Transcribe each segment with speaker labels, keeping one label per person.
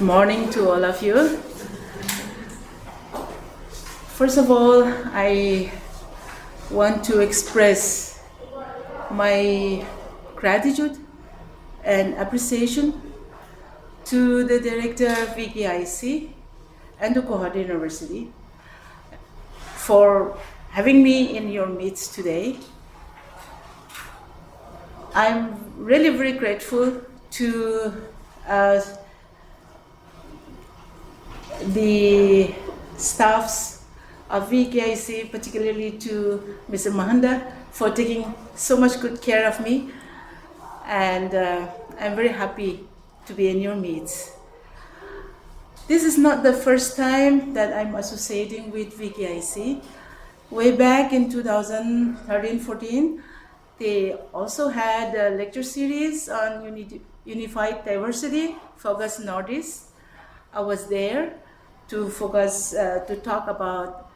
Speaker 1: morning to all of you. First of all, I want to express my gratitude and appreciation to the director of UGC and to Gauhati University for having me in your midst today. I'm really very grateful to the staffs of UGC, particularly to Mr. Mahanda, for taking so much good care of me, and I'm very happy to be in your midst. This is not the first time that I'm associating with UGC. Way back in 2013-14, they also had a lecture series on unified diversity, Focus Northeast. I was there to focus, to talk about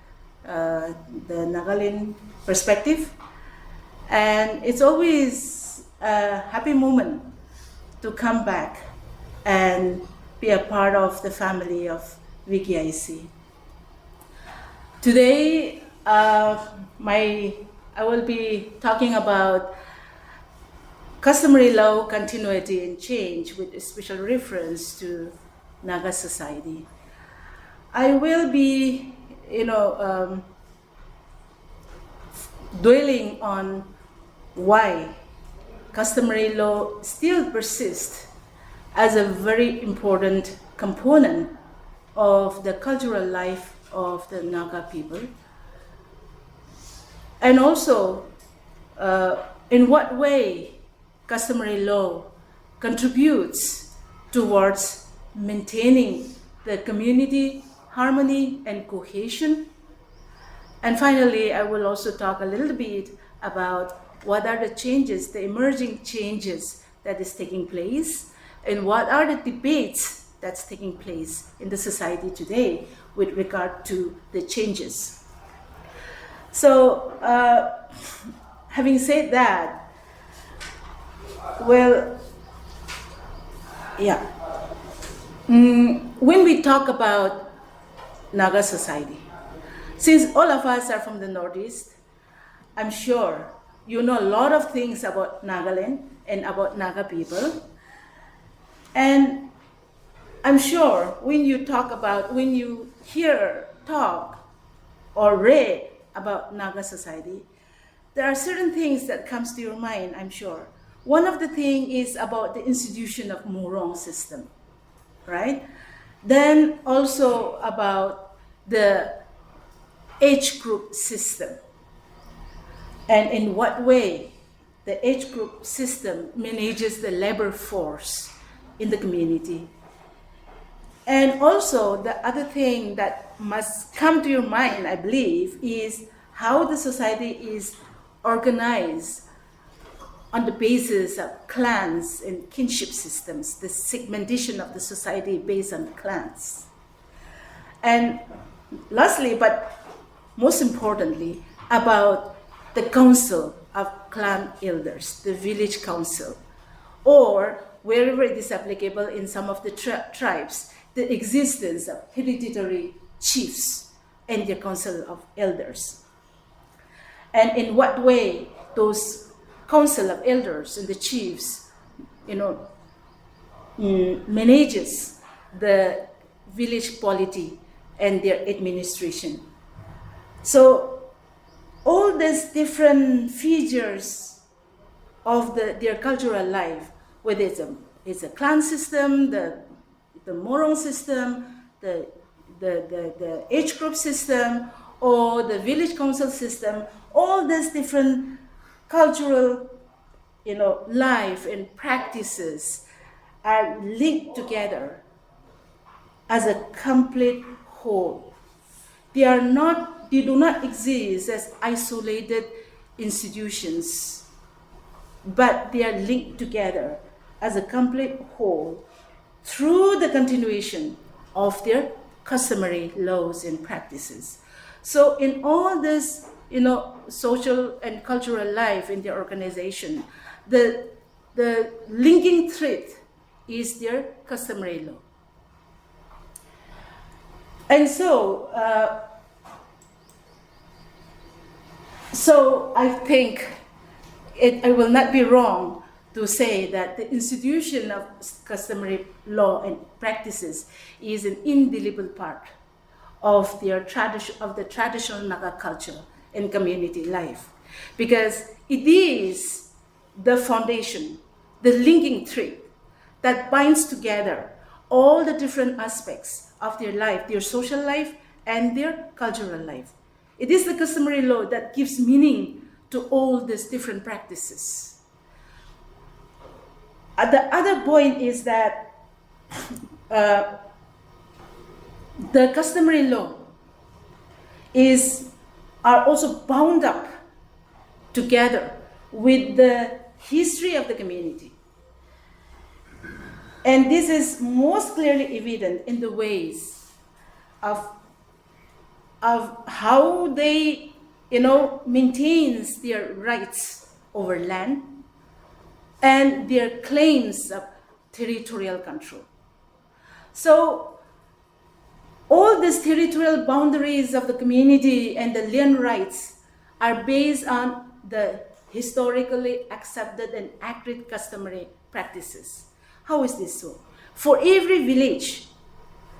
Speaker 1: the Nagaland perspective. And it's always a happy moment to come back and be a part of the family of UGC. Today, I will be talking about customary law continuity and change with a special reference to Naga society. I will be, dwelling on why customary law still persists as a very important component of the cultural life of the Naga people. And also, in what way customary law contributes towards maintaining the community harmony and cohesion. And finally, I will also talk a little bit about what are the changes, the emerging changes that is taking place, and what are the debates that's taking place in the society today with regard to the changes. So, having said that, well, yeah. When we talk about Naga society, since all of us are from the Northeast, I'm sure you know a lot of things about Nagaland and about Naga people. And I'm sure when you hear talk or read about Naga society, there are certain things that comes to your mind, I'm sure. One of the things is about the institution of Morong system, right? Then also about the age group system, and in what way the age group system manages the labor force in the community. And also the other thing that must come to your mind, I believe, is how the society is organized on the basis of clans and kinship systems, the segmentation of the society based on clans. And lastly, but most importantly, about the council of clan elders, the village council, or wherever it is applicable in some of the tribes, the existence of hereditary chiefs and their council of elders. And in what way those council of elders and the chiefs, manages the village polity and their administration. So all these different features of their cultural life, whether it's a clan system, the Morong system, the age group system, or the village council system, all these different cultural, life and practices are linked together as a complete whole. They do not exist as isolated institutions, but they are linked together as a complete whole through the continuation of their customary laws and practices. So in all this, social and cultural life in their organization, the linking thread is their customary law. And so I think I will not be wrong to say that the institution of customary law and practices is an indelible part of the traditional Naga culture and community life, because it is the foundation, the linking thread that binds together all the different aspects of their life, their social life and their cultural life. It is the customary law that gives meaning to all these different practices. The other point is that the customary law are also bound up together with the history of the community. And this is most clearly evident in the ways of how they, maintains their rights over land and their claims of territorial control. So all these territorial boundaries of the community and the land rights are based on the historically accepted and accurate customary practices. How is this so? For every village,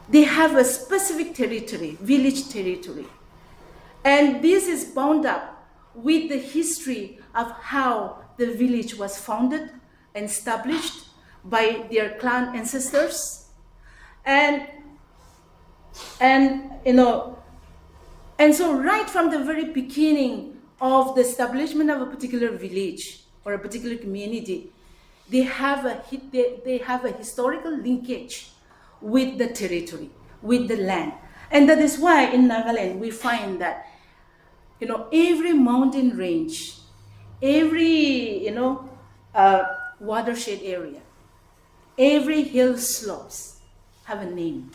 Speaker 1: they have a specific territory, village territory. And this is bound up with the history of how the village was founded and established by their clan ancestors. And so right from the very beginning of the establishment of a particular village or a particular community, they have a historical linkage with the territory, with the land. And that is why in Nagaland we find that every mountain range, every watershed area, every hill slopes have a name.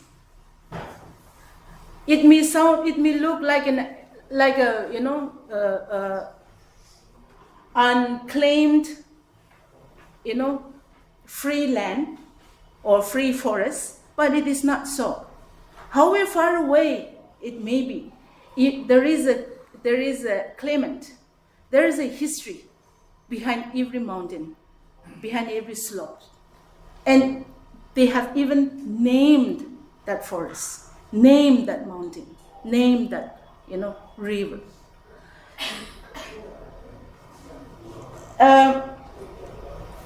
Speaker 1: It may look like a unclaimed, free land or free forest, but it is not so. However far away it may be, there is a claimant, there is a history behind every mountain, behind every slope. And they have even named that forest, named that mountain, named that, river.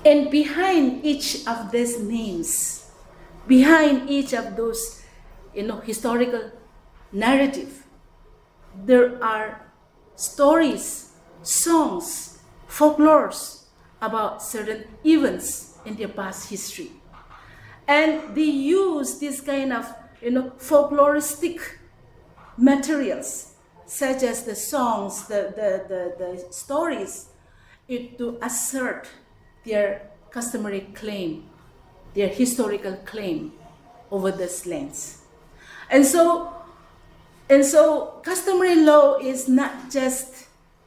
Speaker 1: And behind each of these names, behind each of those, historical narrative, there are stories, songs, folklores about certain events in their past history. And they use this kind of, folkloristic materials, such as the songs, the stories, to assert their customary claim, their historical claim over these lands. And so customary law is not just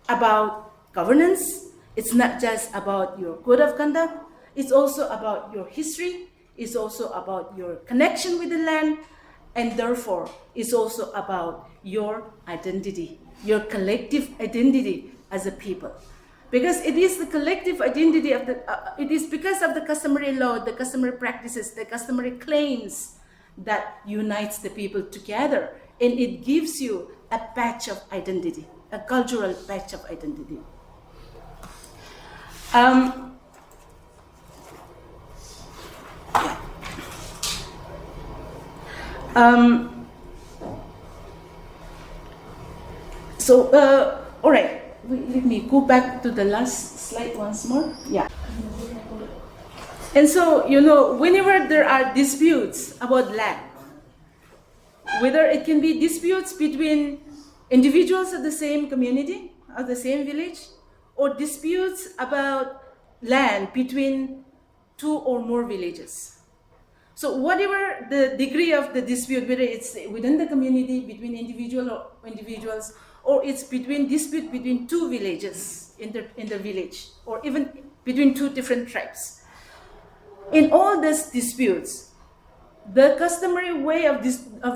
Speaker 1: about governance, it's not just about your code of conduct, it's also about your history, it's also about your connection with the land, and therefore it's also about your identity, your collective identity as a people. Because it is the collective identity of it is because of the customary law, the customary practices, the customary claims that unites the people together, and it gives you a patch of identity, a cultural patch of identity. All right, let me go back to the last slide once more. Yeah. And so, whenever there are disputes about land, whether it can be disputes between individuals of the same community, of the same village, or disputes about land between two or more villages. So whatever the degree of the dispute, whether it's within the community, between individuals, or it's dispute between two villages in the village, or even between two different tribes. In all these disputes, the customary way of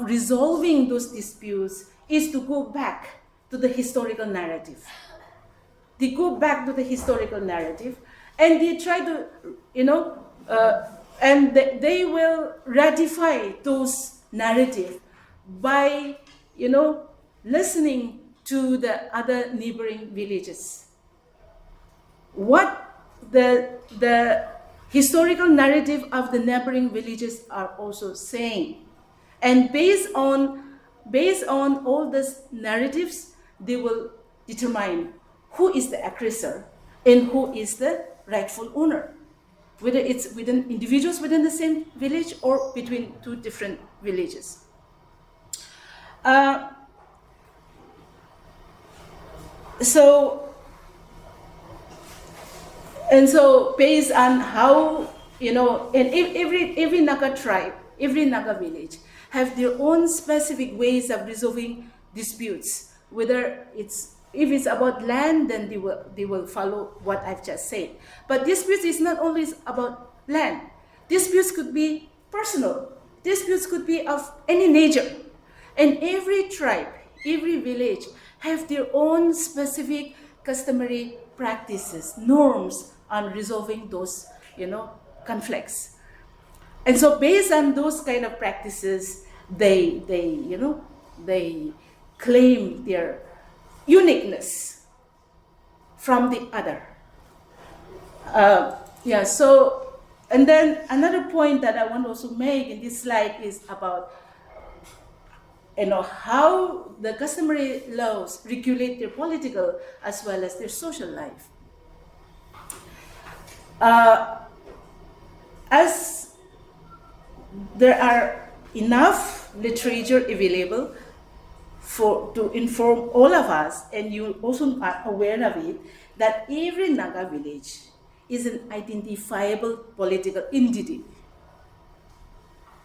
Speaker 1: resolving those disputes is to go back to the historical narrative. They go back to the historical narrative, and they try to, and they will ratify those narrative by, listening to the other neighboring villages. What the historical narrative of the neighboring villages are also saying, and based on all these narratives, they will determine who is the aggressor and who is the rightful owner, whether it's within individuals within the same village or between two different villages. So based on how, and every Naga tribe, every Naga village have their own specific ways of resolving disputes. Whether if it's about land, then they will follow what I've just said. But disputes is not always about land. Disputes could be personal. Disputes could be of any nature. And every tribe, every village have their own specific customary practices, norms on resolving those, conflicts. And so based on those kind of practices, they claim their uniqueness from the other. So, and then another point that I want to also make in this slide is about how the customary laws regulate their political as well as their social life. As there are enough literature available to inform all of us, and you also are aware of it, that every Naga village is an identifiable political entity.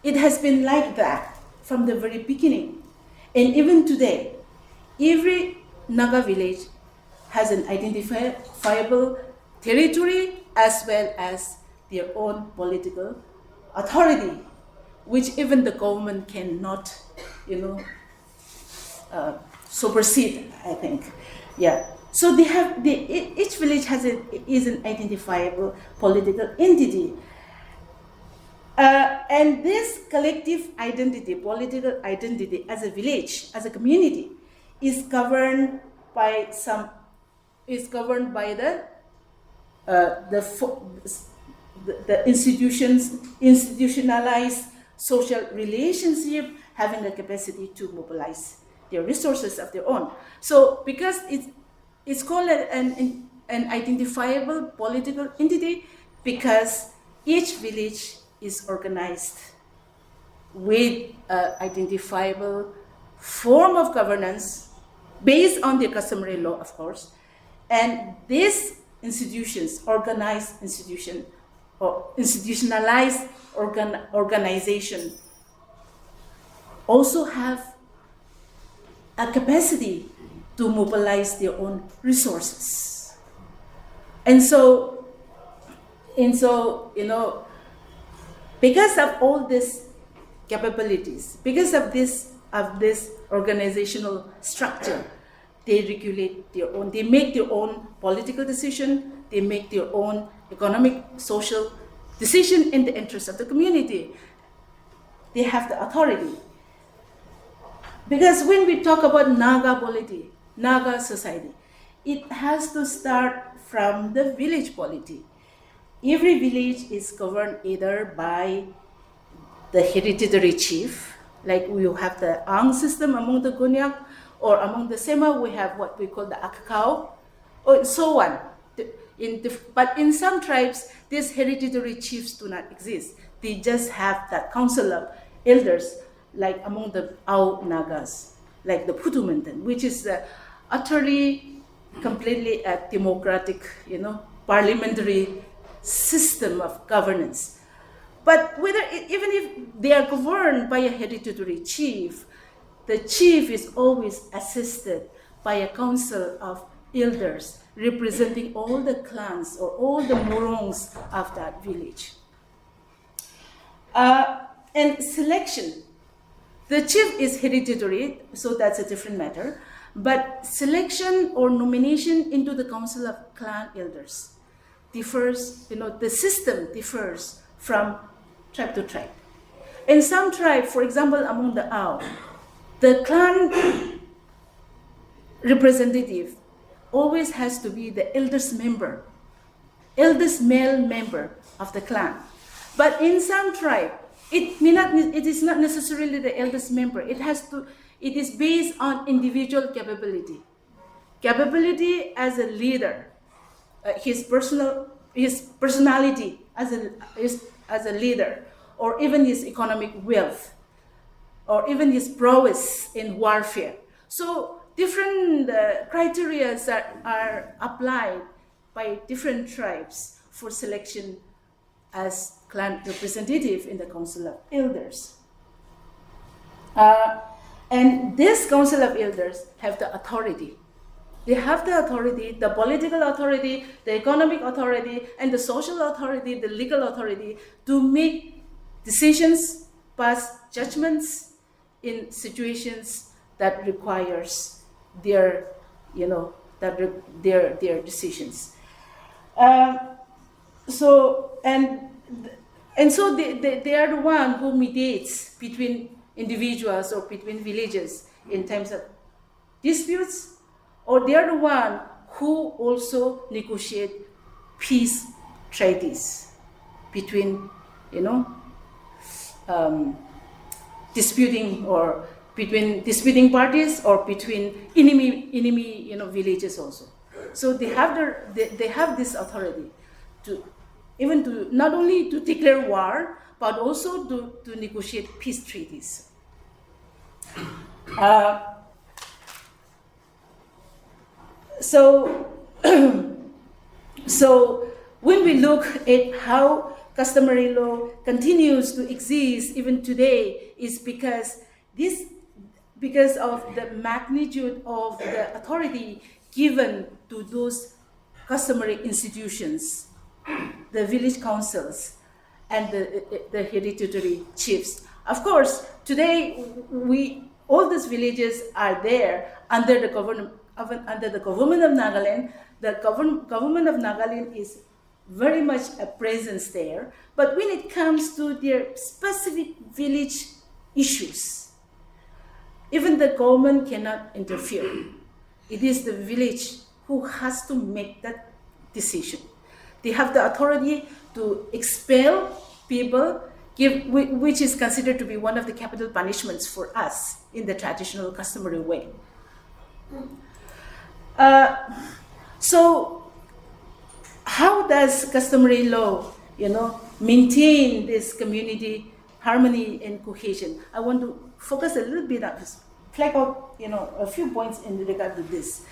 Speaker 1: It has been like that from the very beginning. And even today, every Naga village has an identifiable territory as well as their own political authority, which even the government cannot, supersede, I think. Yeah. So each village is an identifiable political entity. And this collective identity, political identity as a village, as a community, is governed by the institutionalized social relationship, having the capacity to mobilize their resources of their own. So because it's called an identifiable political entity, because each village is organized with an identifiable form of governance based on the customary law, of course. And these institutions, organized institution or institutionalized organization, also have a capacity to mobilize their own resources. And so, because of all these capabilities, because of this organizational structure, they regulate their own, they make their own political decision, they make their own economic, social decision in the interest of the community. They have the authority. Because when we talk about Naga polity, Naga society, it has to start from the village polity. Every village is governed either by the hereditary chief, like we have the Ang system among the Gunyak, or among the Sema we have what we call the Akakao, or so on. But in some tribes, these hereditary chiefs do not exist. They just have that council of elders, like among the Ao Nagas, like the Putumantan, which is utterly, completely a democratic, parliamentary system of governance. But even if they are governed by a hereditary chief, the chief is always assisted by a council of elders representing all the clans or all the morongs of that village. And selection. The chief is hereditary, so that's a different matter. But selection or nomination into the council of clan elders differs, the system differs from tribe to tribe. In some tribe, for example, among the Ao, the clan representative always has to be the eldest member, eldest male member of the clan. But in some tribe, it is not necessarily the eldest member. It is based on individual capability. Capability as a leader, his personality as a leader, or even his economic wealth, or even his prowess in warfare. So different criteria are applied by different tribes for selection as clan representative in the Council of Elders. And this Council of Elders have the authority. They have the authority, the political authority, the economic authority, and the social authority, the legal authority to make decisions, pass judgments in situations that requires their decisions. So they are the one who mediates between individuals or between villages in terms of disputes, or they are the one who also negotiate peace treaties between disputing parties or between enemy villages also. So they have this authority to not only to declare war, but also to negotiate peace treaties. So when we look at how customary law continues to exist even today, is because of the magnitude of the authority given to those customary institutions, the village councils, and the hereditary chiefs. Of course, today all these villages are there under the government of Nagaland. The government of Nagaland is very much a presence there. But when it comes to their specific village issues, even the government cannot interfere. It is the village who has to make that decision. They have the authority to expel people, which is considered to be one of the capital punishments for us in the traditional customary way. So how does customary law, maintain this community harmony and cohesion? I want to focus a little bit on this, flag out, a few points in regard to this.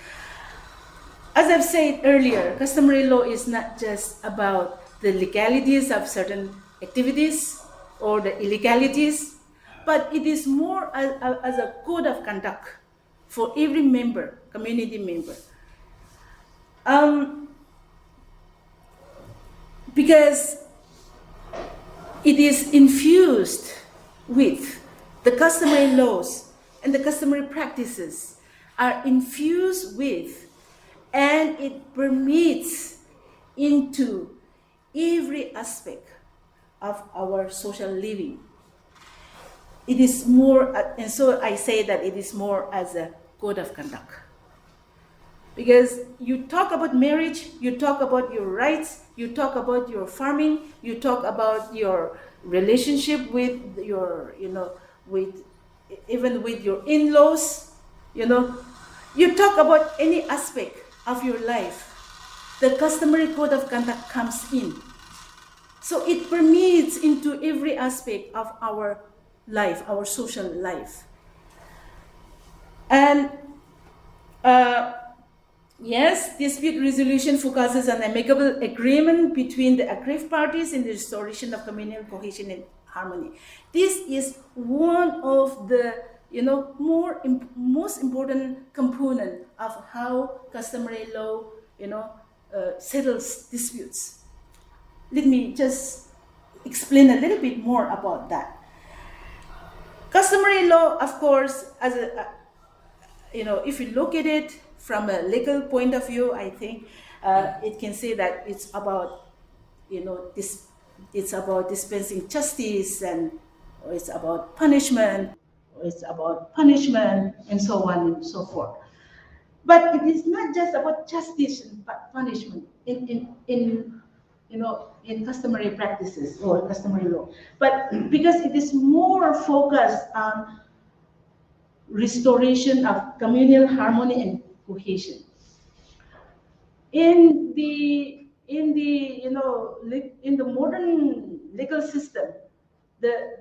Speaker 1: As I've said earlier, customary law is not just about the legalities of certain activities or the illegalities, but it is more as a code of conduct for every member, community member. Because it is infused with the customary laws and the customary practices are infused with, and it permeates into every aspect of our social living. It is more, and so I say that it is more as a code of conduct. Because you talk about marriage, you talk about your rights, you talk about your farming, you talk about your relationship with your, even with your in-laws, you talk about any aspect of your life. The customary code of conduct comes in. So it permeates into every aspect of our life, our social life. And yes, dispute resolution focuses on amicable agreement between the aggrieved parties in the restoration of communal cohesion and harmony. This is one of the most important component of how customary law settles disputes. Let me just explain a little bit more about that. Customary law, of course, as a, if you look at it from a legal point of view, I think it can say that it's about, this, it's about dispensing justice, and or it's about punishment, and so on and so forth. But it is not just about justice and punishment in customary practices or customary law, but because it is more focused on restoration of communal harmony and cohesion. In the modern legal system, the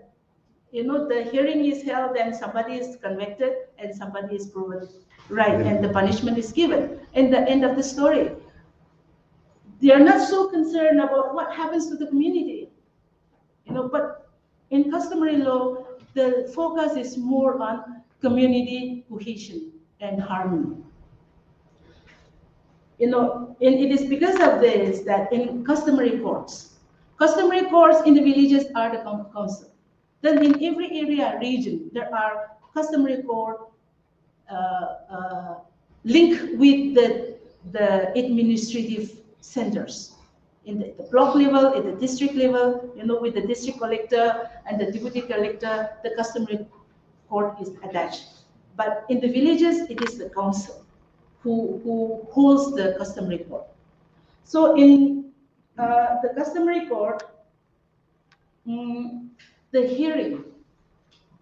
Speaker 1: the hearing is held and somebody is convicted and somebody is proven right, and the punishment is given, and the end of the story. They are not so concerned about what happens to the community, but in customary law, the focus is more on community cohesion and harmony. And it is because of this that in customary courts in the villages are the council. Then in every area, region, there are customary court linked with the administrative centers in the block level, at the district level, with the district collector and the deputy collector, the customary court is attached. But in the villages, it is the council who holds the customary court. So in the customary court, the hearing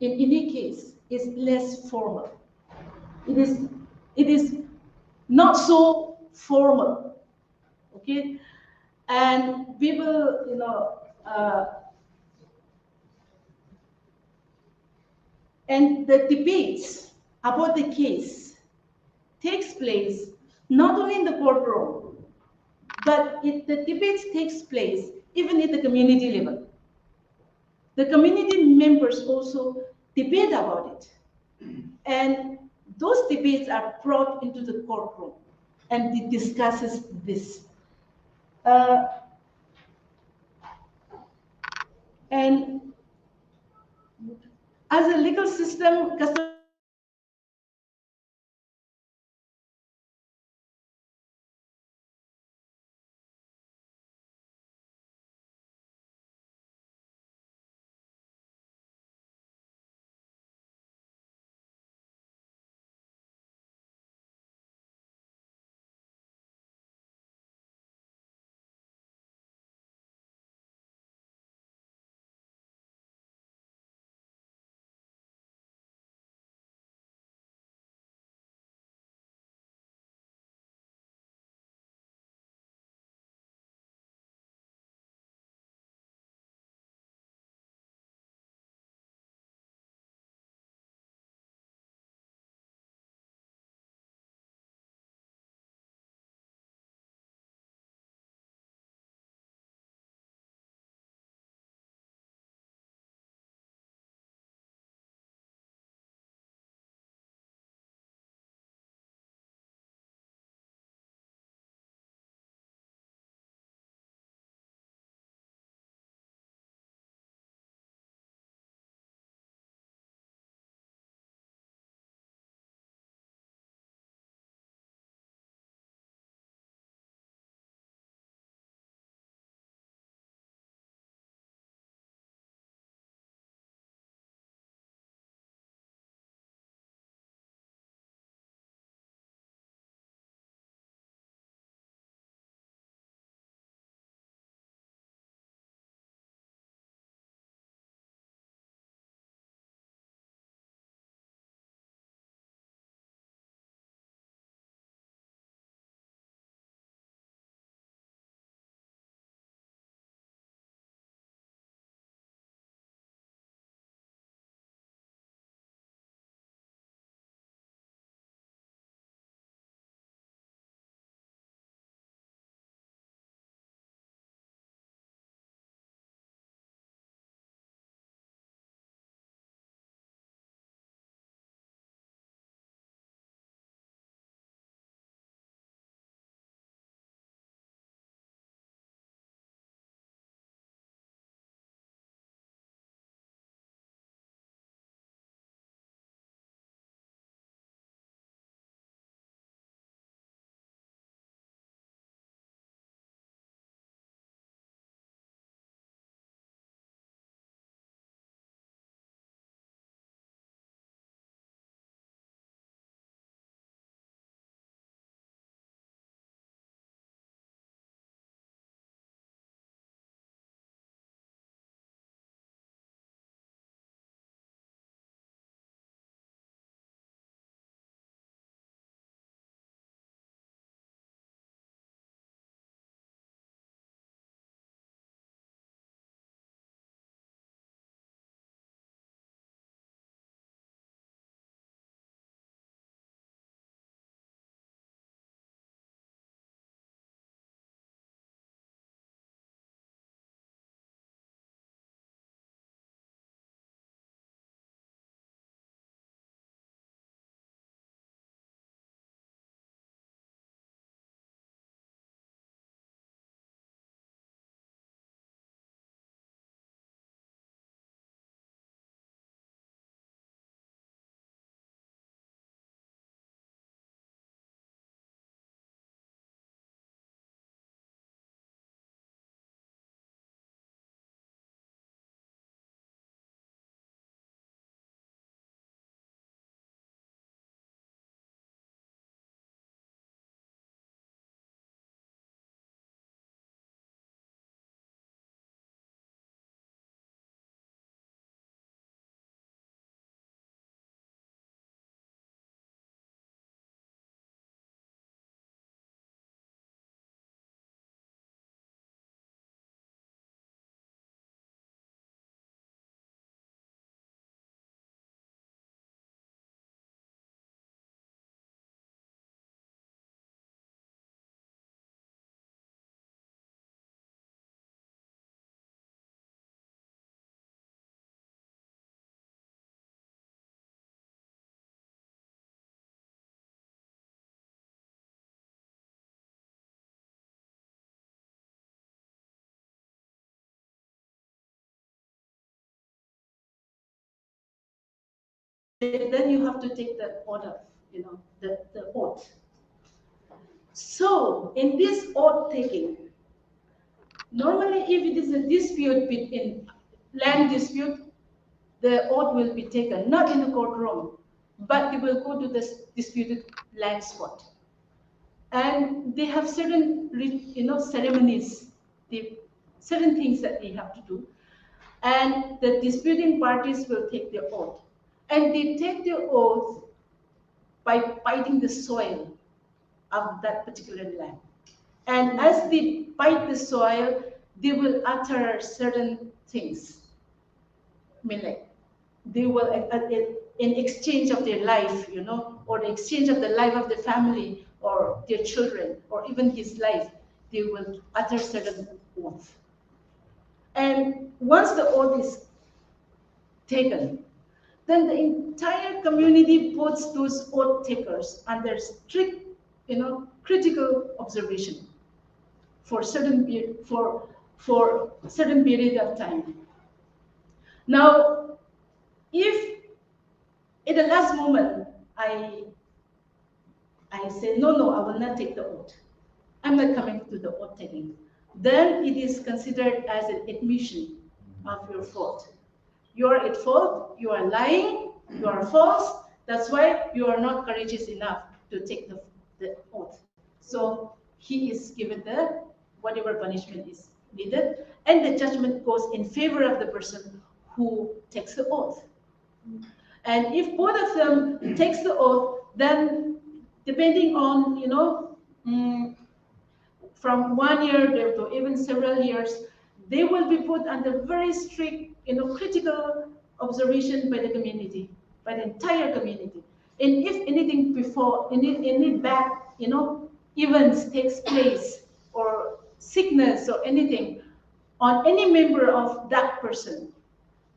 Speaker 1: in any case is less formal. It is not so formal, okay? And people, and the debates about the case takes place not only in the courtroom, but the debates takes place even at the community level. The community members also debate about it. And those debates are brought into the courtroom and it discusses this. And as a legal system,
Speaker 2: then you have to take the order, the oath. So in this oath taking, normally if it is a dispute between land dispute, the oath will be taken, not in the courtroom, but they will go to the disputed land spot. And they have certain, ceremonies, certain things that they have to do. And the disputing parties will take their oath. And they take their oath by biting the soil of that particular land. And as they bite the soil, they will utter certain things. I mean, like, they will, in exchange of their life, or the exchange of the life of the family, or their children, or even his life, they will utter certain oath. And once the oath is taken, then the entire community puts those oath takers under strict, critical observation for certain certain period of time. Now, if in the last moment I say no, I will not take the oath, I'm not coming to the oath taking, then it is considered as an admission of your fault. You are at fault, you are lying, you are false, that's why you are not courageous enough to take the oath. So he is given the whatever punishment is needed, and the judgment goes in favor of the person who takes the oath. And if both of them takes the oath, then depending on, from 1 year to even several years, they will be put under very strict, critical observation by the community, by the entire community. And if anything before, any bad, events takes place, or sickness or anything on any member of that person,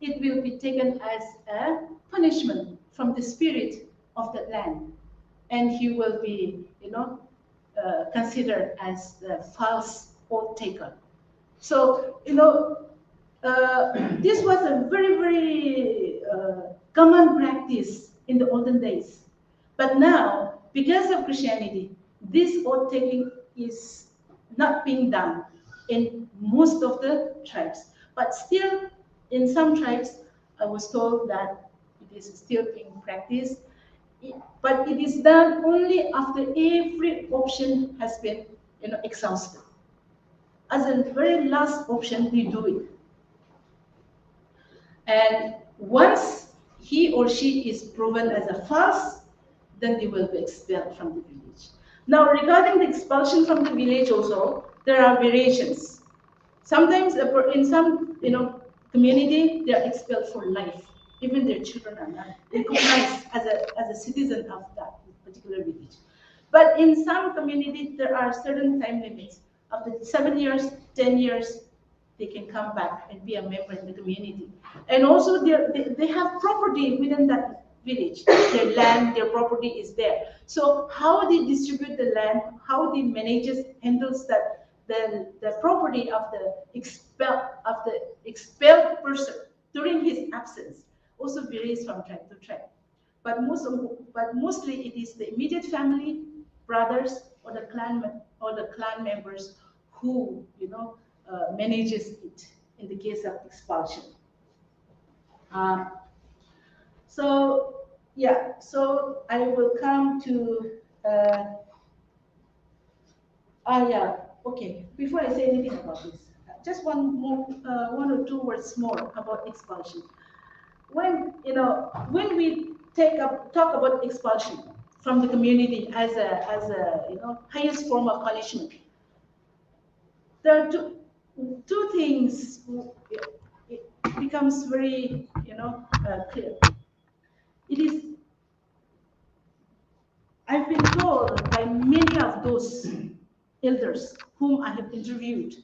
Speaker 2: it will be taken as a punishment from the spirit of that land. And he will be, considered as the false oath taker. So, this was a very, very common practice in the olden days. But now, because of Christianity, this oath taking is not being done in most of the tribes. But still, in some tribes, I was told that it is still being practiced. But it is done only after every option has been, exhausted. As a very last option, we do it. And once he or she is proven as a false, then they will be expelled from the village. Now, regarding the expulsion from the village also, there are variations. Sometimes in some, community, they are expelled for life. Even their children are not recognized as a citizen of that particular village. But in some communities, there are certain time limits. After 7 years, 10 years, they can come back and be a member in the community. And also, they have property within that village. Their land, their property is there. So how they distribute the land, how they handles that the property of the expelled person during his absence also varies from tribe to tribe. But mostly it is the immediate family, brothers, or the clan members who manages it in the case of expulsion. So I will come to. Okay. Before I say anything about this, just one or two words more about expulsion. When we talk about expulsion from the community as a highest form of punishment, there are two things. It becomes very clear. It is. I've been told by many of those elders whom I have interviewed,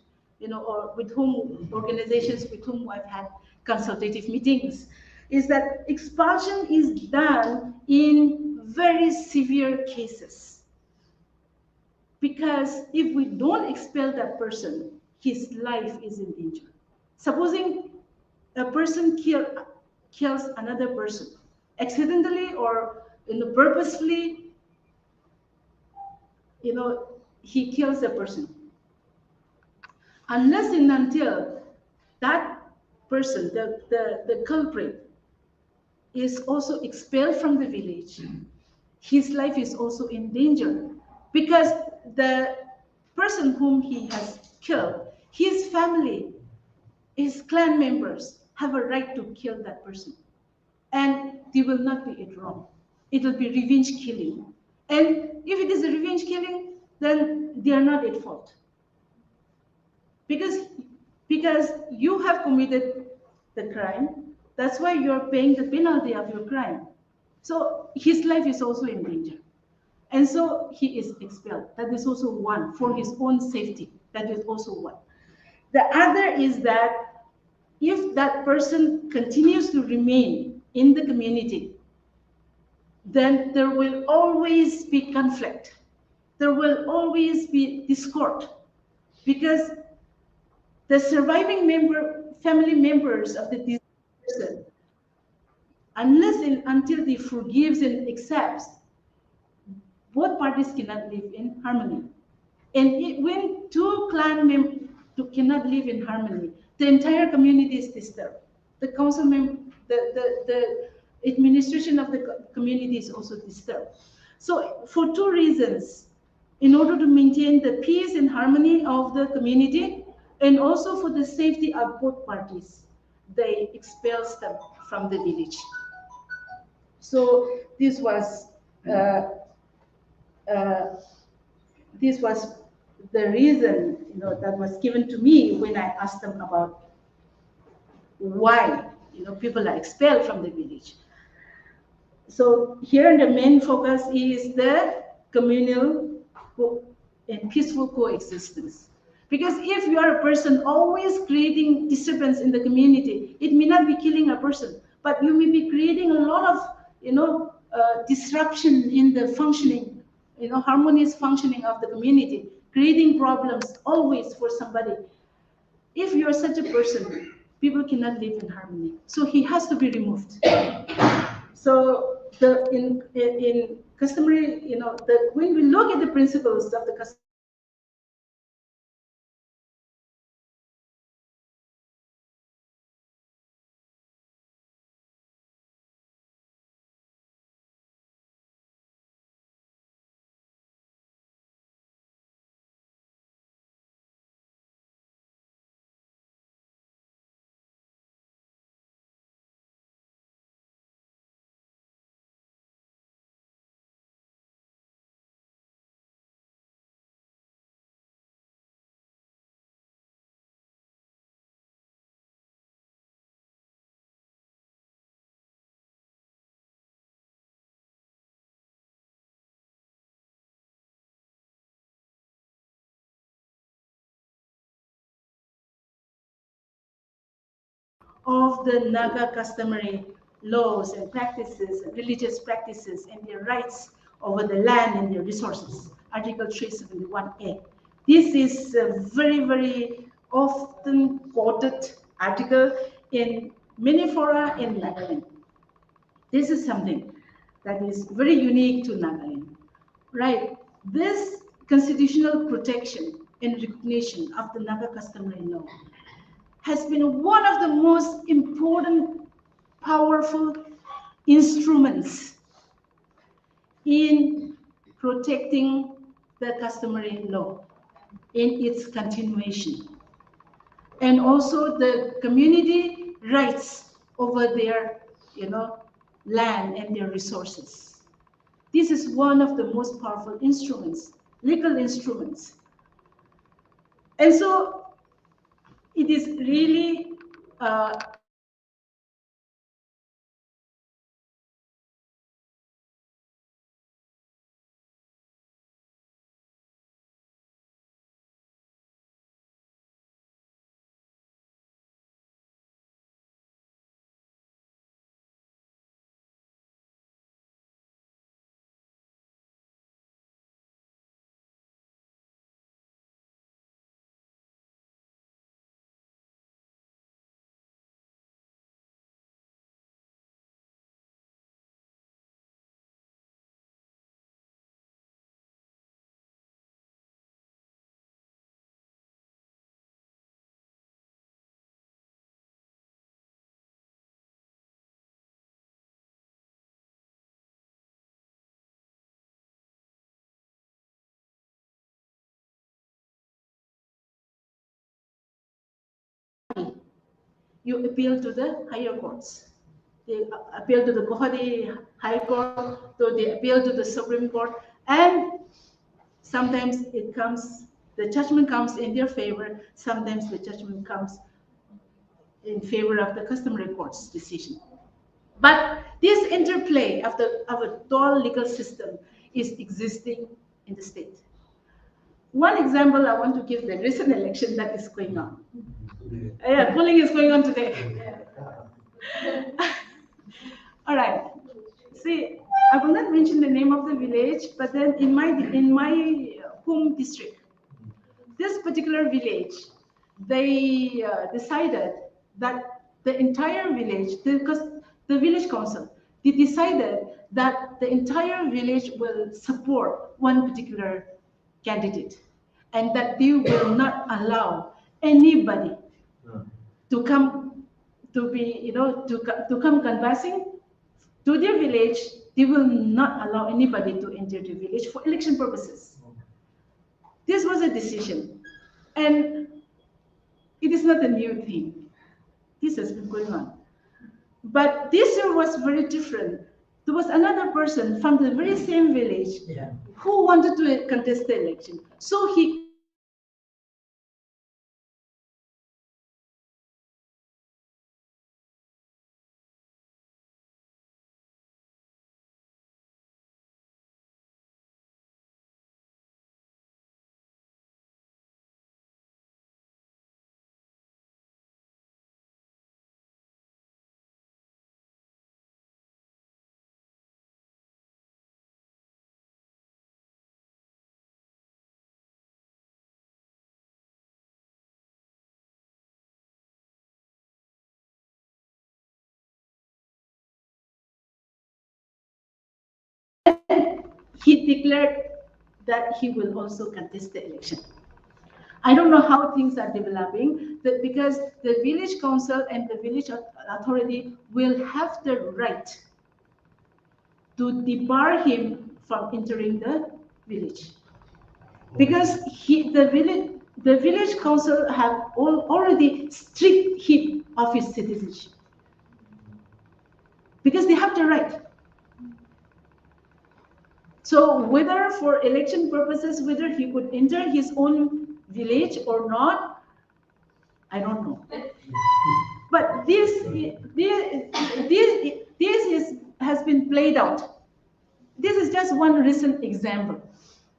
Speaker 2: or with whom organizations with whom I've had consultative meetings, is that expulsion is done in very severe cases. Because if we don't expel that person, his life is in danger. Supposing a person kills another person, accidentally or purposefully, he kills a person. Unless and until that person, the culprit, is also expelled from the village, his life is also in danger, because the person whom he has killed, his family, his clan members have a right to kill that person. And they will not be it wrong. It will be revenge killing. And if it is a revenge killing, then they are not at fault. Because you have committed the crime, that's why you're paying the penalty of your crime. So his life is also in danger. And so he is expelled. That is also one, for his own safety. That is also one. The other is that if that person continues to remain in the community, then there will always be conflict. There will always be discord, because the surviving family members of the deceased person, unless and until they forgives and accepts, both parties cannot live in harmony. And when two clan members cannot live in harmony, the entire community is disturbed. The council the administration of the community is also disturbed. So for two reasons, in order to maintain the peace and harmony of the community, and also for the safety of both parties, they expels them from the village. So uh, uh, this was the reason that was given to me when I asked them about why people are expelled from the village. So here the main focus is the communal and peaceful coexistence. Because if you are a person always creating disturbance in the community, it may not be killing a person, but you may be creating a lot of disruption in the functioning, harmonious functioning of the community, creating problems always for somebody. If you are such a person, people cannot live in harmony. So he has to be removed. So in customary, when we look at the principles of the customary, of the Naga customary laws and practices, religious practices, and their rights over the land and their resources, Article 371A. This is a very, very often quoted article in many fora in Nagaland. This is something that is very unique to Nagaland, right? This constitutional protection and recognition of the Naga customary law has been one of the most important, powerful instruments in protecting the customary law in its continuation, and also the community rights over their land and their resources. This is one of the most powerful instruments, legal instruments. And so it is really you appeal to the higher courts. They appeal to the Gauhati High Court, so they appeal to the Supreme Court, and sometimes the judgment comes in their favor, sometimes the judgment comes in favor of the customary court's decision. But this interplay of our dual legal system is existing in the state. One example I want to give the recent election that is going on. Yeah, polling is going on today. All right. See, I will not mention the name of the village, but then in my home district, this particular village, they decided that the entire village, because the village council, they decided that the entire village will support one particular candidate, and that they will not allow anybody to come to be, to come canvassing to their village. They will not allow anybody to enter the village for election purposes. This was a decision, and it is not a new thing. This has been going on. But this year was very different. There was another person from the very same village who wanted to contest the election. So he declared that he will also contest the election. I don't know how things are developing, because the village council and the village authority will have the right to debar him from entering the village, because the village council have already stripped him of his citizenship, because they have the right. So whether for election purposes, whether he could enter his own village or not, I don't know. But this has been played out. This is just one recent example.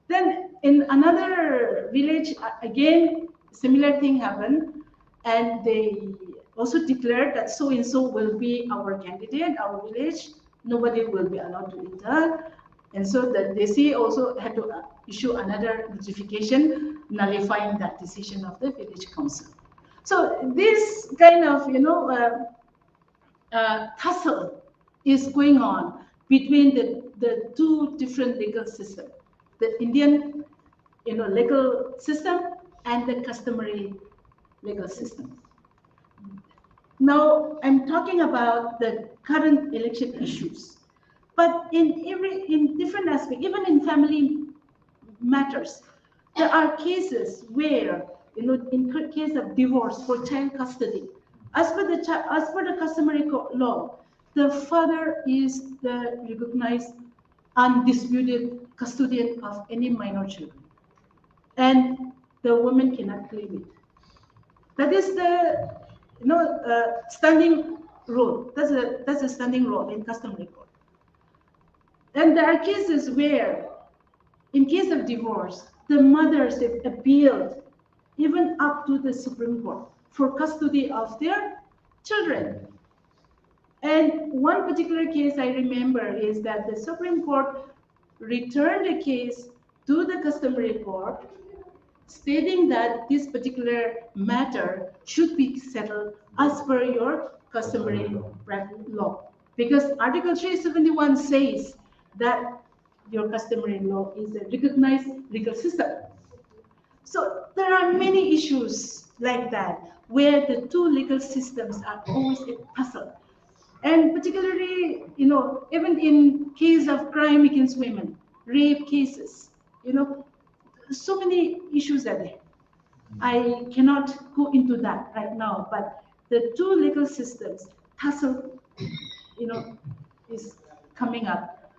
Speaker 2: Then in another village, again, similar thing happened, and they also declared that so and so will be our candidate, our village. Nobody will be allowed to enter. And so the DC also had to issue another notification nullifying that decision of the village council. So this kind of, tussle is going on between the two different legal systems, the Indian, legal system and the customary legal system. Now I'm talking about the current election issues. But in different aspects, even in family matters, there are cases where, in case of divorce for child custody, as per the customary law, the father is the recognized, undisputed custodian of any minor children, and the woman cannot claim it. That is the standing rule. That's a standing rule in customary court. And there are cases where, in case of divorce, the mothers have appealed even up to the Supreme Court for custody of their children. And one particular case I remember is that the Supreme Court returned the case to the customary court, stating that this particular matter should be settled as per your customary law. Because Article 371 says that your customary law is a recognized legal system. So there are many issues like that where the two legal systems are always a tussle. And particularly, even in case of crime against women, rape cases, so many issues are there. I cannot go into that right now, but the two legal systems tussle, is coming up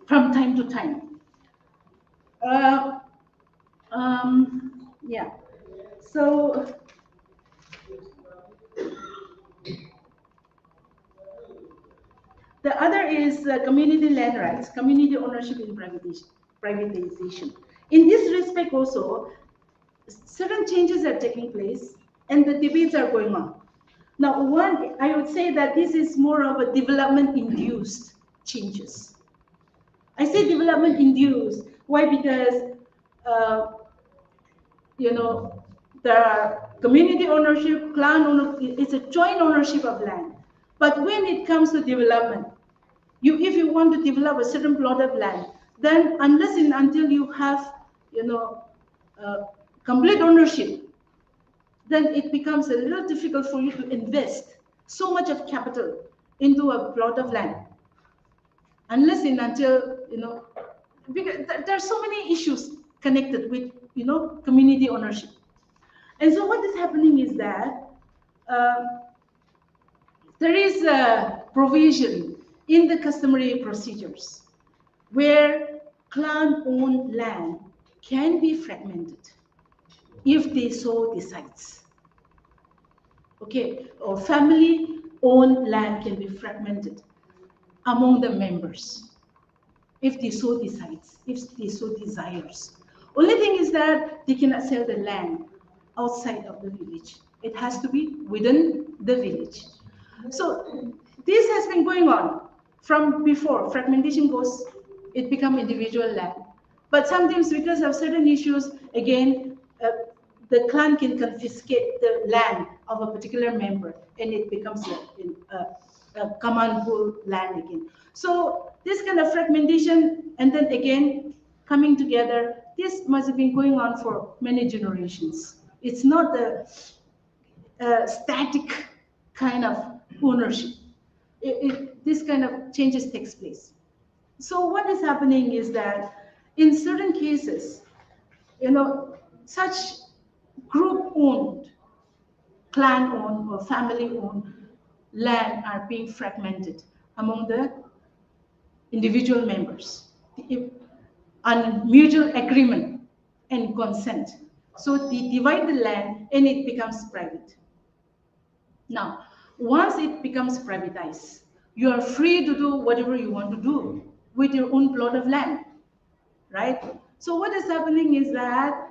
Speaker 2: from time to time. Uh, yeah. So the other is community land rights, community ownership in privatization. In this respect also, certain changes are taking place and the debates are going on. Now, one, I would say that this is more of a development-induced changes. I say development-induced. Why? Because, uh, there are community ownership, clan ownership, it's a joint ownership of land. But when it comes to development, if you want to develop a certain plot of land, then unless and until you have, uh, complete ownership, then it becomes a little difficult for you to invest so much of capital into a plot of land. Unless and until, because there are so many issues connected with, community ownership. And so what is happening is that there is a provision in the customary procedures where clan-owned land can be fragmented if they so decides. Okay, or family-owned land can be fragmented among the members if they so decides, if they so desires. Only thing is that they cannot sell the land outside of the village. It has to be within the village. So this has been going on from before. Fragmentation goes, it becomes individual land. But sometimes because of certain issues, again, the clan can confiscate the land of a particular member and it becomes a common pool land again. So this kind of fragmentation and then again coming together, this must have been going on for many generations. It's not the static kind of ownership. This kind of changes takes place. So what is happening is that in certain cases, such group-owned, clan-owned or family-owned land are being fragmented among the individual members on mutual agreement and consent. So they divide the land and it becomes private. Now, once it becomes privatized, you are free to do whatever you want to do with your own plot of land, right? So what is happening is that,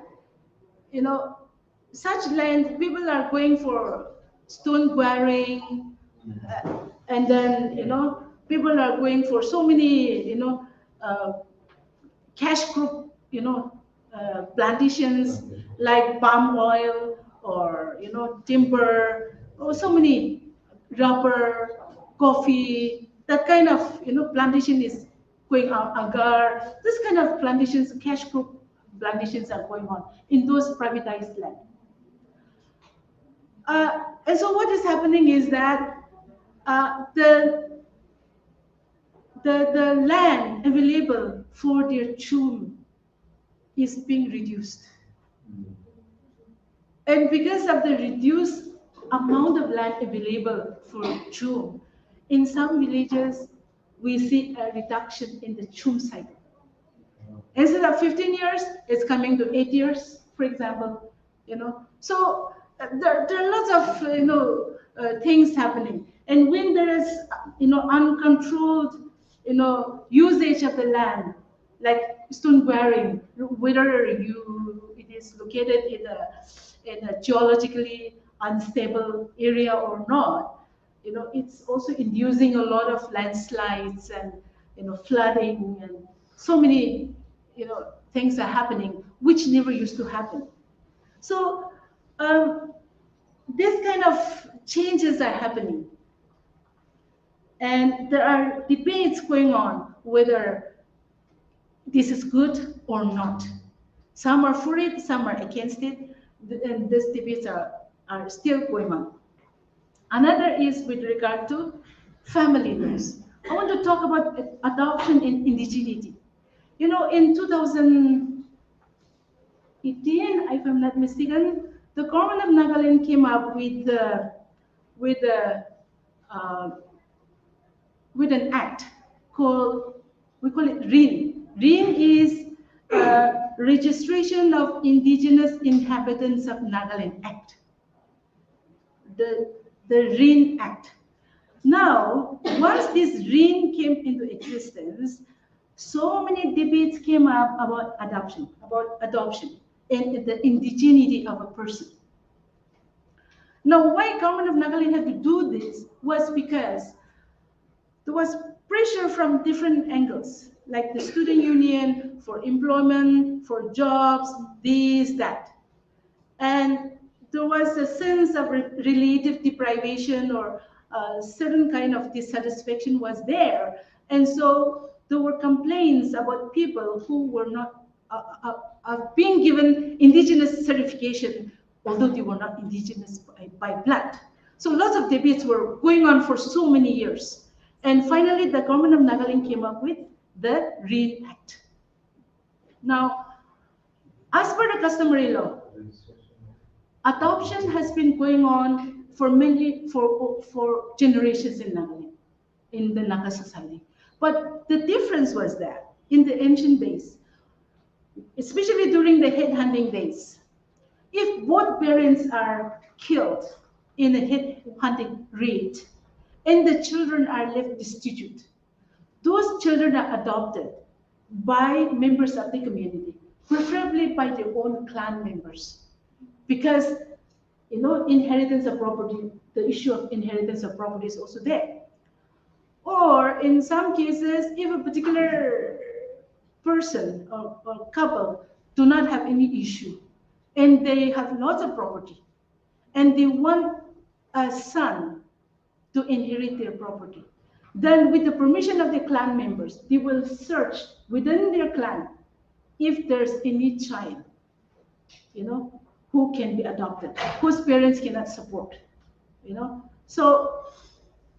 Speaker 2: such land, people are going for stone quarrying, and then, people are going for so many, cash crop, plantations like palm oil or, timber, or so many rubber, coffee, that kind of, plantation is going on, agar, this kind of plantations, cash crop plantations are going on in those privatized land. And so what is happening is that the land available for their chum is being reduced. And because of the reduced amount of land available for chum, in some villages, we see a reduction in the chum cycle. Instead of 15 years, it's coming to 8 years, for example. So there are lots of things happening. And when there is uncontrolled usage of the land, like stone quarrying, whether it is located in a geologically unstable area or not, it's also inducing a lot of landslides and flooding, and so many things are happening which never used to happen. So this kind of changes are happening, and there are debates going on whether this is good or not. Some are for it, some are against it, and these debates are still going on. Another is with regard to family laws. I want to talk about adoption and indigeneity. In 2018, if I'm not mistaken, the government of Nagaland came up with with a uh, with an act called, we call it RIN. RIN is Registration of Indigenous Inhabitants of Nagaland Act. The RIN Act. Now, once this RIN came into existence, so many debates came up about adoption, and the indigeneity of a person. Now, why government of Nagaland had to do this was because there was pressure from different angles, like the student union for employment, for jobs, this, that. And there was a sense of relative deprivation or certain kind of dissatisfaction was there. And so there were complaints about people who were not being given indigenous certification, although they were not indigenous by blood. So lots of debates were going on for so many years. And finally, the government of Nagaland came up with the RIN Act. Now, as per the customary law, adoption has been going on for generations in Nagaland, in the Naga society. But the difference was that in the ancient days, especially during the headhunting days, if both parents are killed in a headhunting raid and the children are left destitute, those children are adopted by members of the community, preferably by their own clan members. Because, inheritance of property, the issue of inheritance of property is also there. Or in some cases, if a particular person or couple do not have any issue and they have lots of property and they want a son to inherit their property, then with the permission of the clan members, they will search within their clan if there's any child, who can be adopted, whose parents cannot support, So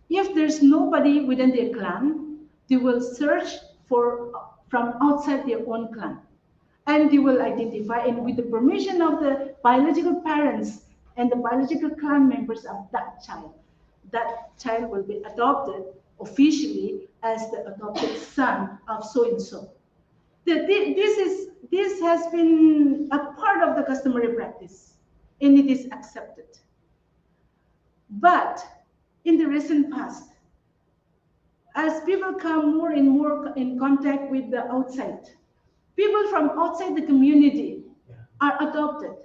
Speaker 2: if there's nobody within their clan, they will search from outside their own clan. And they will identify, and with the permission of the biological parents and the biological clan members of that child will be adopted officially as the adopted son of so-and-so. This has been a part of the customary practice, and it is accepted. But in the recent past, as people come more and more in contact with the outside, people from outside the community are adopted.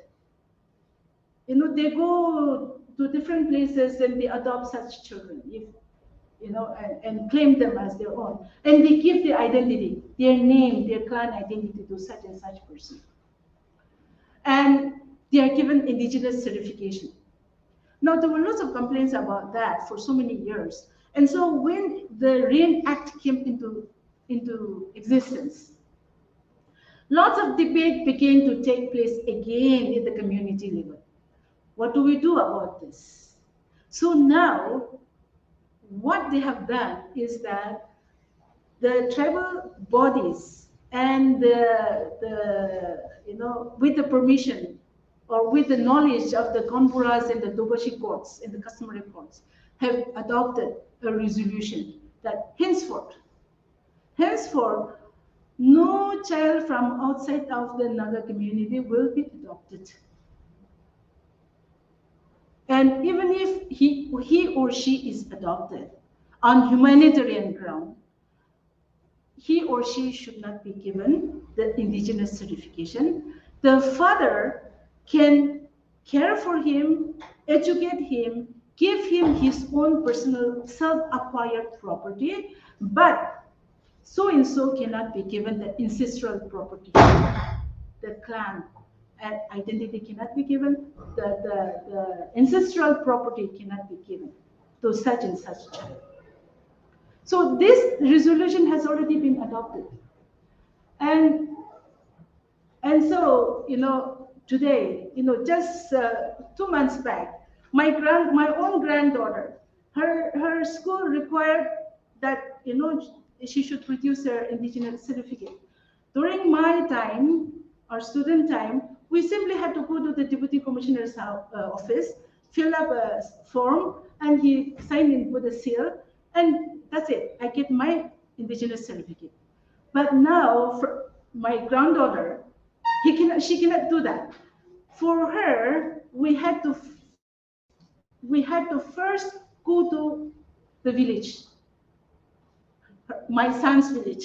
Speaker 2: They go to different places and they adopt such children, and claim them as their own. And they give their identity, their name, their clan identity to such and such person. And they are given indigenous certification. Now, there were lots of complaints about that for so many years. And so when the RIN Act came into existence, lots of debate began to take place again in the community level. What do we do about this? So now, what they have done is that the tribal bodies and with the permission or with the knowledge of the Kanpuras and the Dobashi courts and the customary courts, have adopted a resolution that henceforth, no child from outside of the Naga community will be adopted. And even if he or she is adopted on humanitarian ground, he or she should not be given the indigenous certification. The father can care for him, educate him, give him his own personal self-acquired property, but so-and-so cannot be given the ancestral property. The clan identity cannot be given, the ancestral property cannot be given to such and such child. So this resolution has already been adopted. And so, today, just 2 months back, my own granddaughter, her school required that, she should produce her indigenous certificate. During my time, our student time, we simply had to go to the Deputy Commissioner's office, fill up a form, and he signed in with a seal, and that's it. I get my indigenous certificate. But now, for my granddaughter, she cannot do that. For her, we had to first go to the village, my son's village.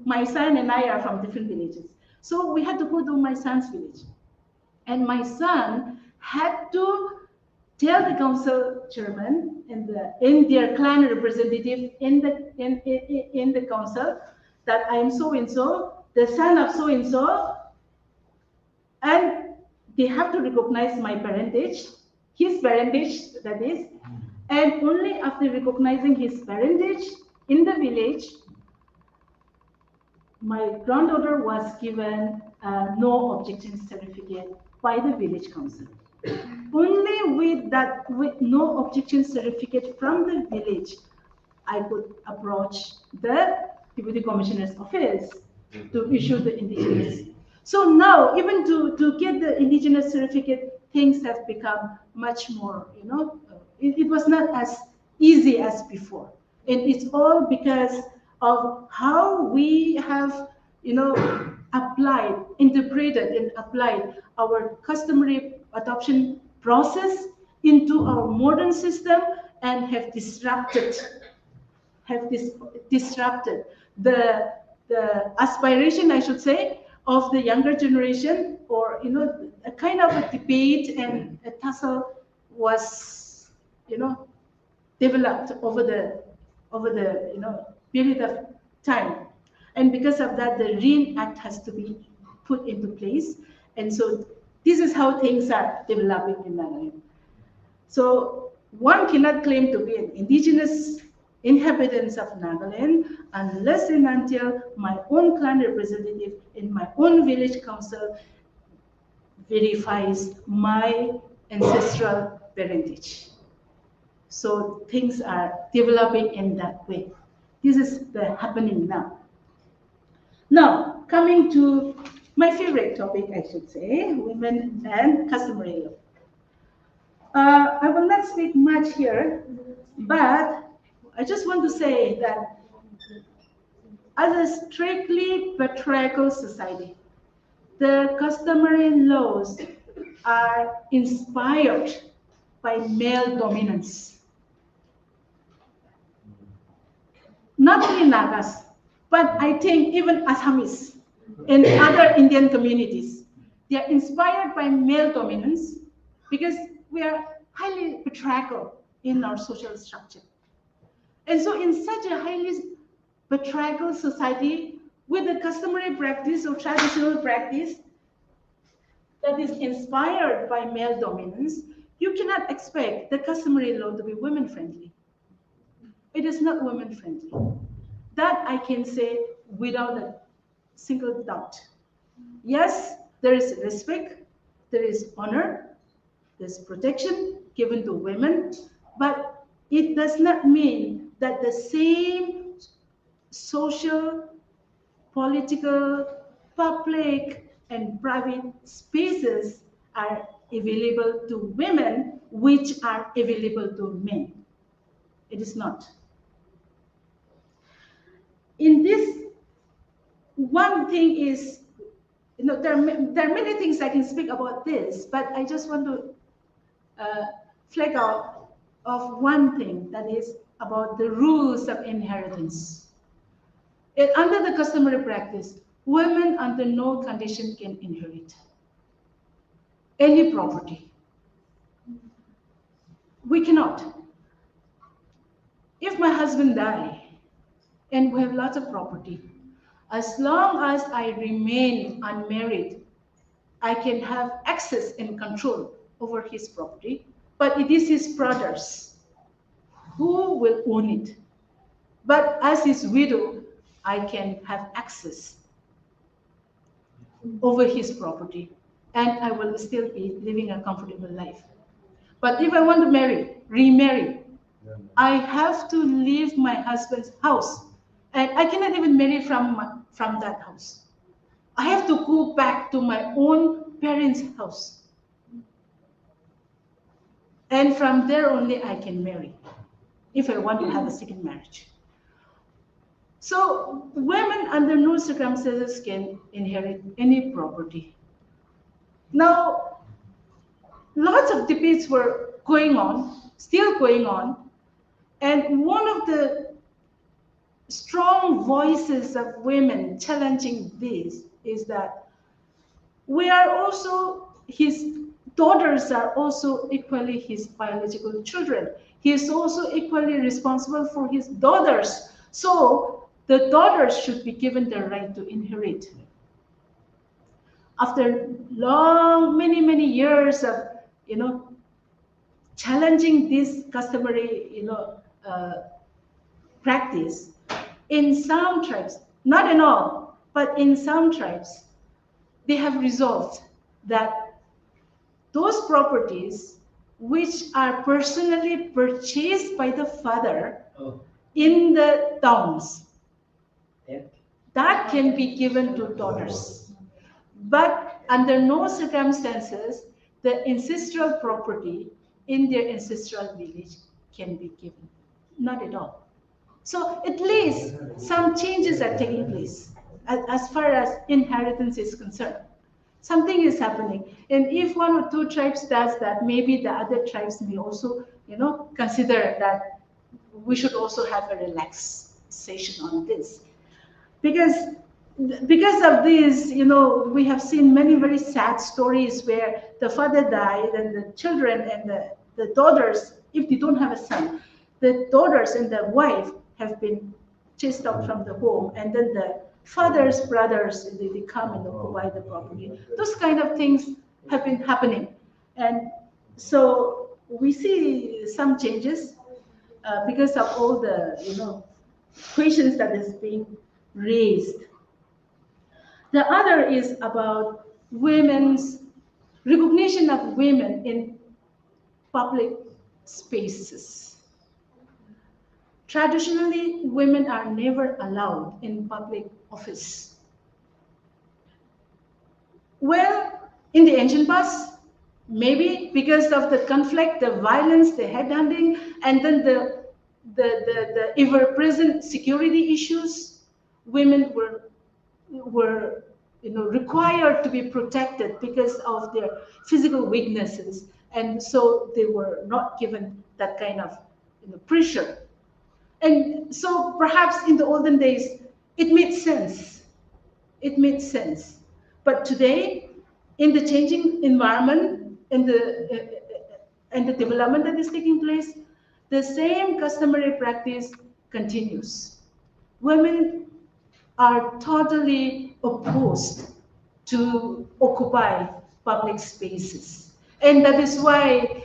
Speaker 2: My son and I are from different villages. So we had to go to my son's village. And my son had to tell the council chairman and their clan representative in the council that I am so and so, the son of so and so, and they have to recognize my parentage, his parentage, that is, and only after recognizing his parentage in the village, my granddaughter was given a no objection certificate by the village council. Only with no objection certificate from the village, I could approach the Deputy Commissioner's office to issue the indigenous. So now, even to get the indigenous certificate, things have become much more, it was not as easy as before. And it's all because of how we have, interpreted and applied our customary adoption process into our modern system and have disrupted the aspiration, I should say, of the younger generation, or a kind of a debate and a tussle was developed over the period of time. And because of that, the REIN Act has to be put into place. And so this is how things are developing in Nagaland. So one cannot claim to be an indigenous inhabitants of Nagaland unless and until my own clan representative in my own village council verifies my ancestral parentage. So things are developing in that way. This is happening now. Now, coming to my favorite topic, I should say, women and customary law. I will not speak much here, but I just want to say that as a strictly patriarchal society, the customary laws are inspired by male dominance. Not only Nagas, but I think even Assamese and other Indian communities, they are inspired by male dominance because we are highly patriarchal in our social structure. And so in such a highly patriarchal society, with a customary practice or traditional practice that is inspired by male dominance, you cannot expect the customary law to be women-friendly. It is not women-friendly. That I can say without a single doubt. Yes, there is respect, there is honor, there's protection given to women, but it does not mean that the same social, political, public, and private spaces are available to women which are available to men. It is not. In this, one thing is, there are many things I can speak about this, but I just want to flag out of one thing, that is about the rules of inheritance. Under the customary practice, women under no condition can inherit any property. We cannot. If my husband dies and we have lots of property, as long as I remain unmarried, I can have access and control over his property, but it is his brothers who will own it. But as his widow, I can have access over his property, and I will still be living a comfortable life. But if I want to remarry, I have to leave my husband's house, and I cannot even marry from that house. I have to go back to my own parents' house. And from there only I can marry, if I want to have a second marriage. So women under no circumstances can inherit any property. Now, lots of debates were going on, still going on, and one of the strong voices of women challenging this is that we are also, his daughters are also equally his biological children. He is also equally responsible for his daughters. So the daughters should be given the right to inherit. After long, many years of, challenging this customary, practice, in some tribes, not in all, but in some tribes, they have resolved that those properties which are personally purchased by the father in the towns, that can be given to daughters. But under no circumstances, the ancestral property in their ancestral village can be given. Not at all. So at least some changes are taking place as far as inheritance is concerned. Something is happening. And if one or two tribes does that, maybe the other tribes may also, consider that we should also have a relaxation on this. Because of this, we have seen many very sad stories where the father died and the children and the daughters, if they don't have a son, the daughters and the wife have been chased out from the home, and then the father's brothers, they come and occupy the property. Those kind of things have been happening. And so we see some changes because of all the questions that is being raised. The other is about women's recognition of women in public spaces. Traditionally, women are never allowed in public office. Well, in the ancient past, maybe because of the conflict, the violence, the headhunting, and then the ever-present security issues, women were required to be protected because of their physical weaknesses, and so they were not given that kind of pressure. And so perhaps in the olden days it made sense. It made sense. But today, in the changing environment and the development that is taking place, the same customary practice continues. Women are totally opposed to occupy public spaces. And that is why,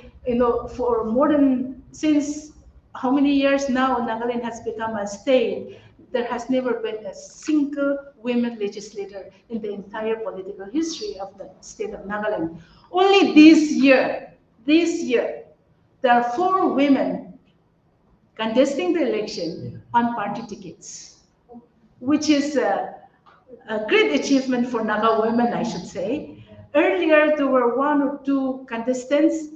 Speaker 2: for more than, since how many years now Nagaland has become a state, there has never been a single women legislator in the entire political history of the state of Nagaland. Only this year, there are 4 women contesting the election on party tickets, which is a great achievement for Naga women, I should say. Earlier, there were 1 or 2 contestants,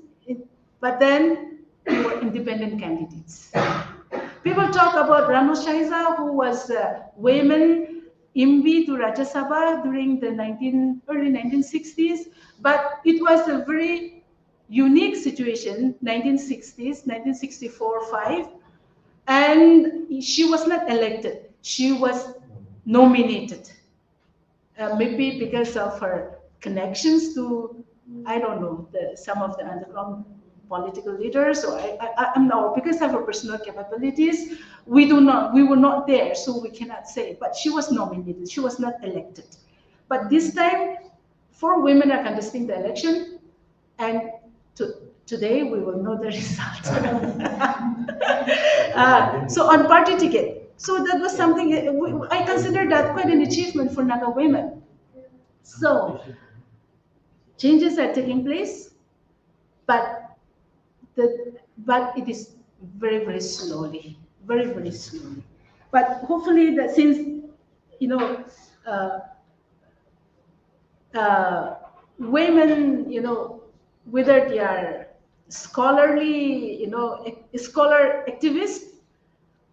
Speaker 2: but then they were independent candidates. People talk about Rano Shaiza, who was a woman MB to Rajya Sabha during the early 1960s, but it was a very unique situation, 1960s, 1964-5, and she was not elected. She was nominated. Maybe because of her connections to, I don't know, some of the underground political leaders, or I'm not, because of her personal capabilities, we were not there, so we cannot say, but she was nominated, she was not elected. But this time, 4 women are contesting the election, and today we will know the result. So on party ticket. So that was something, I consider that quite an achievement for Naga women. So changes are taking place, but it is very slowly, very slowly. But hopefully that since women, whether they are scholarly, scholar activists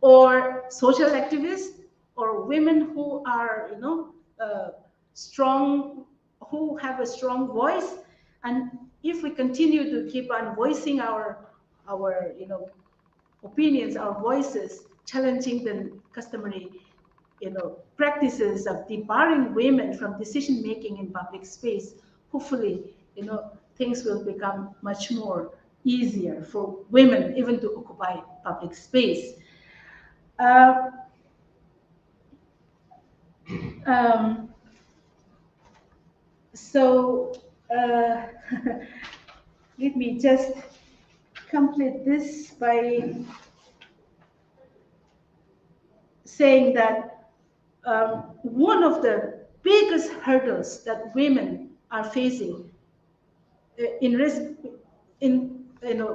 Speaker 2: or social activists, or women who are, strong, who have a strong voice. And if we continue to keep on voicing our opinions, our voices, challenging the customary, practices of debarring women from decision making in public space, hopefully, things will become much more easier for women even to occupy public space. Uh, um, so let me just complete this by saying that one of the biggest hurdles that women are facing in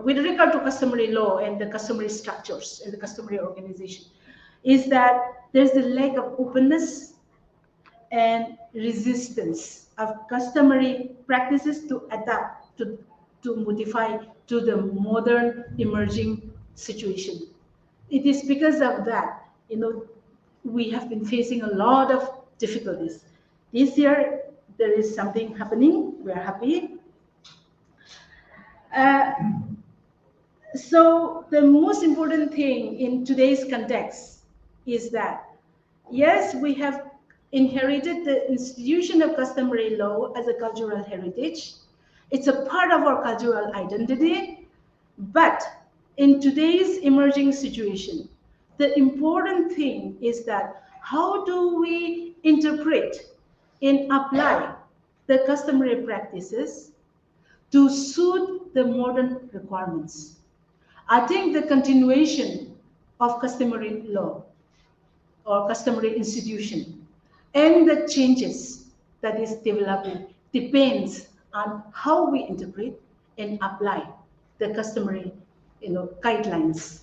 Speaker 2: with regard to customary law and the customary structures and the customary organization is that there's a lack of openness and resistance of customary practices to adapt, to modify to the modern emerging situation. It is because of that, we have been facing a lot of difficulties. This year, there is something happening. We are happy. So the most important thing in today's context is that, yes, we have inherited the institution of customary law as a cultural heritage. It's a part of our cultural identity. But in today's emerging situation, the important thing is that how do we interpret and apply the customary practices to suit the modern requirements? I think the continuation of customary law or customary institution and the changes that is developing depends on how we interpret and apply the customary guidelines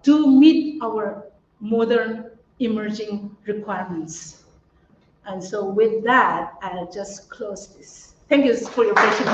Speaker 2: to meet our modern emerging requirements. And so with that, I'll just close this. Thank you for your patience.